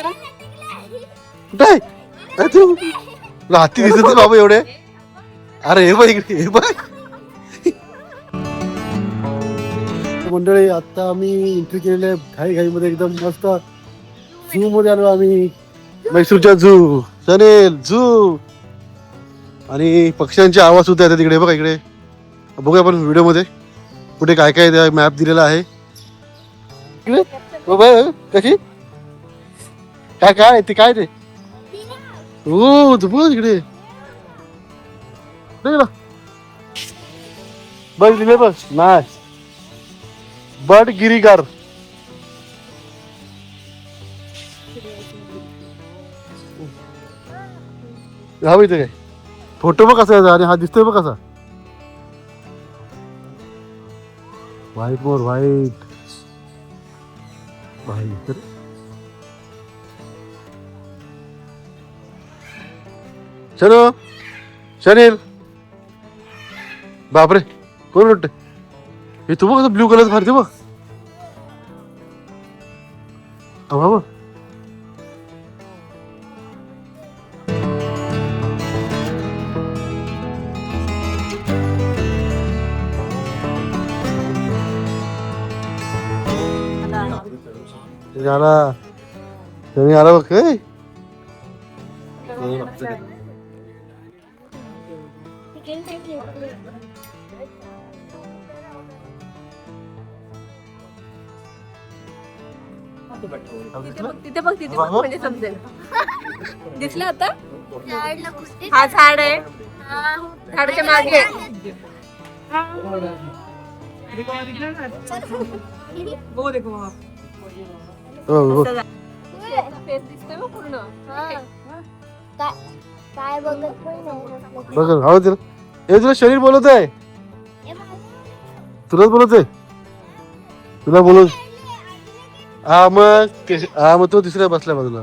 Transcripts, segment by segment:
कुठे आहे? अरे तू हाती दिसत बाबू एवढे. अरे हे बघ इकडे, हे बघ. मंडळी आता आम्ही एंट्री केलेली आहे घाईमध्ये एकदम मस्त झू मध्ये आलो आम्ही. मैसूरच्या झू, सनेल झू. आणि पक्ष्यांचे आवाज सुद्धा येतात तिकडे. बघा इकडे बघूया आपण व्हिडिओ मध्ये कुठे काय काय त्या मॅप दिलेला आहे. कशी काय काय ते काय ते हो बघ इकडे बघ दिले बस नाय बड गिरीगार. हा इथे काय फोटो बघ कसा आहे आणि हा दिसतोय बघ कसा व्हाईट मोर व्हाईट व्हाईट. चलो शनील बापरे कोण वाटत हे तू बघ ब्ल्यू कलर फारते बघ बाबा. आला शनी आला बघ काय तिथे बघ म्हणजे समजेल. दिसलं आता हा झाड आहे झाडाच्या मागे पूर्ण काय बघत बघ हो तुला हे तुला शरीर बोलत आहे तुलाच बोलत आहे तुला बोलत. हा मग तो तिसऱ्या बसला बाजूला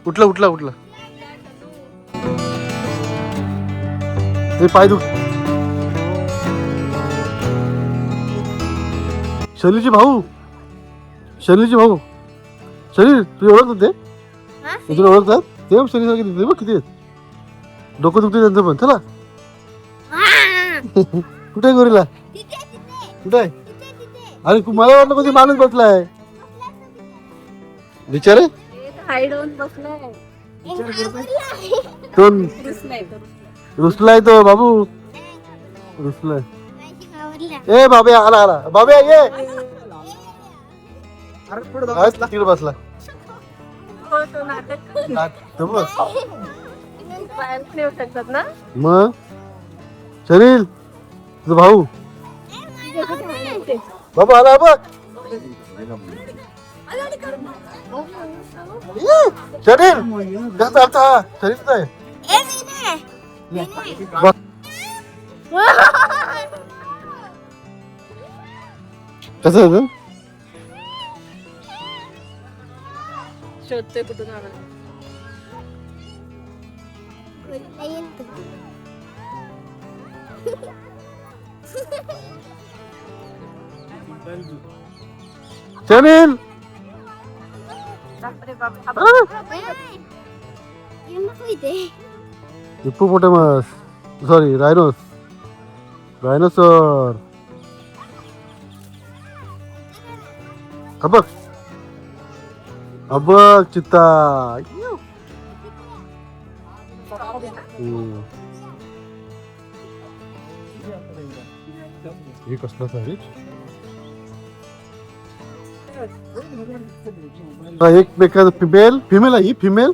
उठला उठला उठला ते पाय दुख. शनीचे भाऊ शनीचे भाऊ शरीर तुझे ओळखतात ते तुला ओळखतात ते शनी सारखे दिसते बघ किती आहेत डोकं दुखते त्यांचं पण. चला कुठे गोरीला कुठे आहे अरे मला वाटलं कधी माणूस बसलाय बिचारे हाईड होऊन बसलाय तो रुसलाय तो बाबू रुसलाय. ए बाबे आला आला बाबे ये तिकडे बसला शकतात ना मग शरीर तुझा भाऊ बाबा आला बघ शरीर कसं आता शरीर नाही कसं होतं शोधतोय कुठून आला शनील हिप्पोपोटामस सॉरी रायनोसॉर अबक अबक चित्ता हे कसलं आहे एक बेकार फिमेल आहे ही फिमेल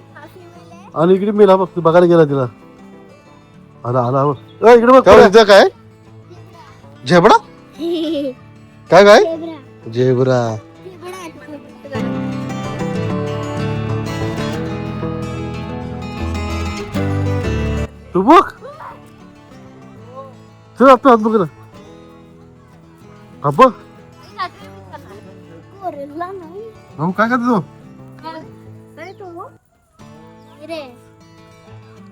आणि इकडे मेल हा बघ बघायला गेला तिला आला आला बघ इकडे बघ काय काय झेबडा काय काय झेब्रा तू बघ चल आपला हात बघ ना बघ भाऊ काय करतो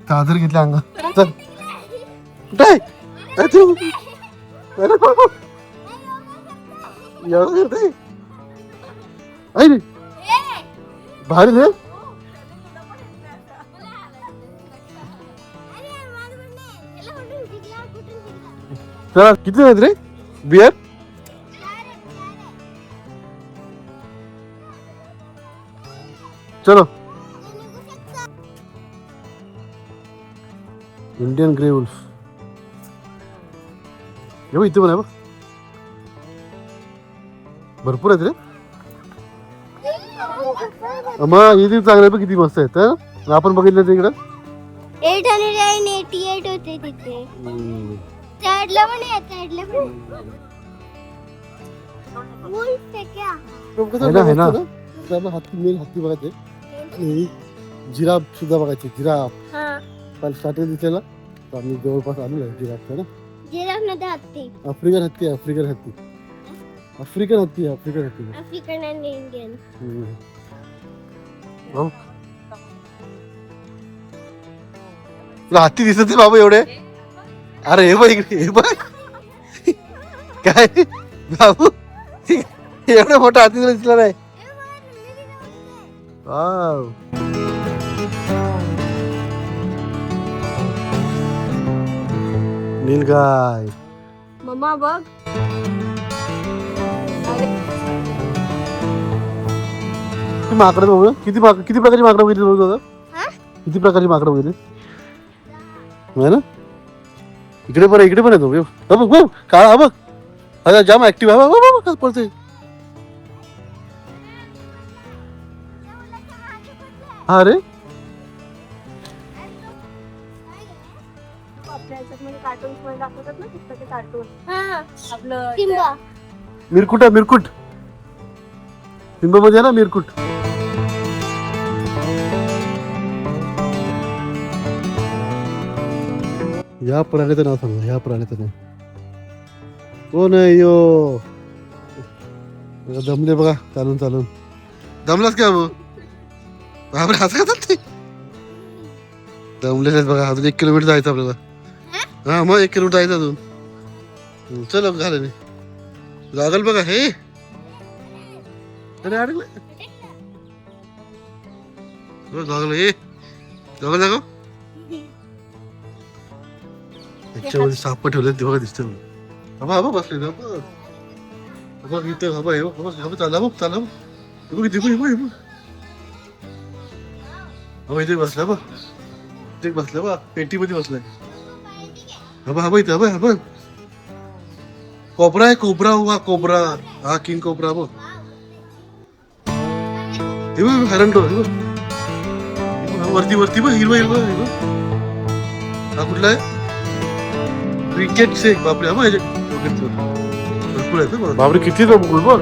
काजर घेतल्या अंगा चल कुठे आहे तू अरे बाबा एवढं करते आहे रे भारी रे चला किती आहेत रे बियर? चलो इंडियन ग्रे वुल्फ इथे पण आहे बघ, भरपूर आहेत रे. मग इथे चांगले बघ किती मस्त आहेत हं? आपण बघितलं ते इकडं 888 होते तिथे. साईडला पण आहे, साईडला पण वुल्फ आहे क्या? आहे ना. हत्ती मेन हत्ती बघायचे आणि जिराफ सुद्धा बघायचे. जिराफ काल स्टार्टिंग दिसलेला तर आम्ही जवळपास आलो आहे जिराफचा ना. जिराफ नाही तर हत्ती. आफ्रिकन हत्ती आहे, आफ्रिकन हत्ती, आफ्रिकन हत्ती आहे, आफ्रिकन हत्ती. African and Indian. भाऊ तुला हत्ती दिसत नाही बाबा एवढे? अरे हे बघ इकडे, हे बघ काय बाबू एवढा मोठा हत्ती तुला दिसला नाही. वाव. नीलगाय मम्मा बघ. माकडं बघू किती प्रकारची माकडं बघितली बघू दादा? हा? किती प्रकारची माकडं बघितली है ना? इकडे पण आहे तो. हा बघ बघ काळा, हा बघ आता जाम ऍक्टिव्ह आहे. बघ बघ पडतोय. हा रे आपल्या ह्याच्यात म्हणजे कार्टून मध्ये दाखवतात ना पुस्तके कार्टून हा, आपलं सिम्बा. मिरकुट आहे, मिरकुट मध्ये आहे ना मिरकुट. या प्राण्याचं नाव सांगा, या प्राण्याचं नाव कोण आहे यो? दमले बघा चालून चालून. दमलास का बापरे? असं करतात ते दमलेच बघा. अजून 1 किलोमीटर जायचं आपल्याला. हा मग 1 किलोमीटर जायचं अजून. चलो झालं नाही लागल बघा. हे अरे अडकलं लागलं. हे लागल जागा त्याच्यामध्ये साप ठेवले ते बघा दिसत. हबा हबा बसले बघ इथं. हबा हे बघ चालला बघ चालला बघ इथे इथे बसला बघ. इथे बसला बघ पेटीमध्ये बसलाय. हबा इथं हबा कोबरा आहे. कोबरा हुआ कोबरा. हा किंग कोबरा बघ. हे बघ हरण वरती बघ हिरवा. हा कुठला आहे? क्रिकेट से बापरे. हा भरपूर आहे बापरे. किती बघ बाबा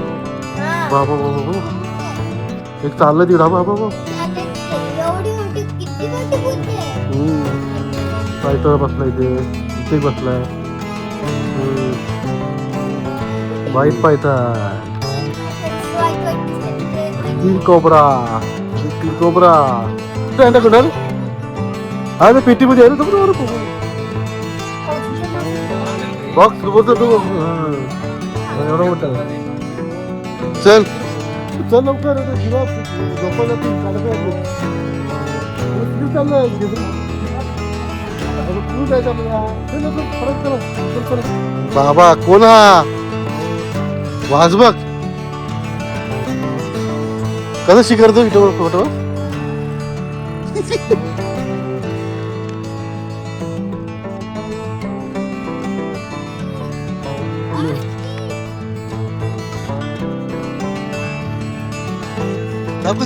एक चाललं तिकडं. बाबा एवढी मोठी किती मोठी बुद्धी आहे. पायथन बसलाय इथे बसलाय. White Python. किंग कोबरा कुठं हा ते पेटीमध्ये आहे ना बॉक्स बोलतो तू. एवढा मोठा चल चल लवकर बाबा कोण हा? वाज बघ कसं शिकारतो इथं फोटो.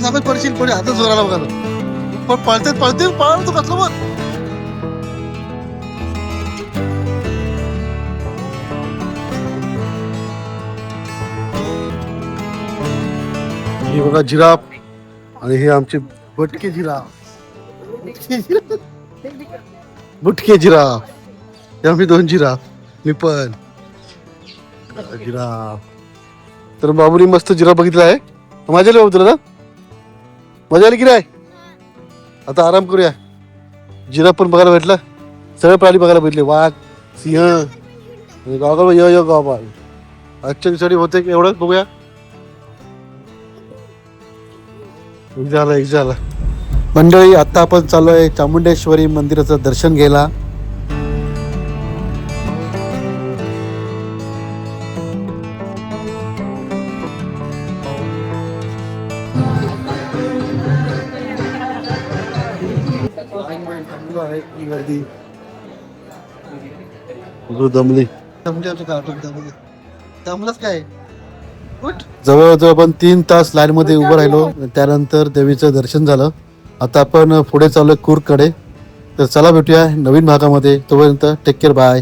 आपण पडशील पडे आता जोराला बघायला पण पळते पळतो कसलं बघ. हे बघा जिराफ आणि हे आमचे बुटके जिराफ. हे आम्ही 2 जिराफ. मी पण जिराफ. तर बाबूनी मस्त जिराफ बघितला आहे. मजा आली बाबू तुला ना? मजा आली की नाही? आता आराम करूया. जिराफ पण बघायला भेटला. सगळे प्राणी बघायला भेटले. वाघ, सिंह, गावगाव आजच्या दिवसासाठी होते एवढंच. बघूया. एक झाला मंडळी. आता आपण चालू आहे चामुंडेश्वरी मंदिराचं दर्शन घ्यायला. आहे ही गर्दी दमली दमलंच काय जवळजवळ आपण 3 तास लाईन मध्ये उभं राहिलो. त्यानंतर देवीचं दर्शन झालं. आता आपण पुढे चाललोय कूर्गकडे. तर चला भेटूया नवीन भागामध्ये. तोपर्यंत टेक केअर, बाय.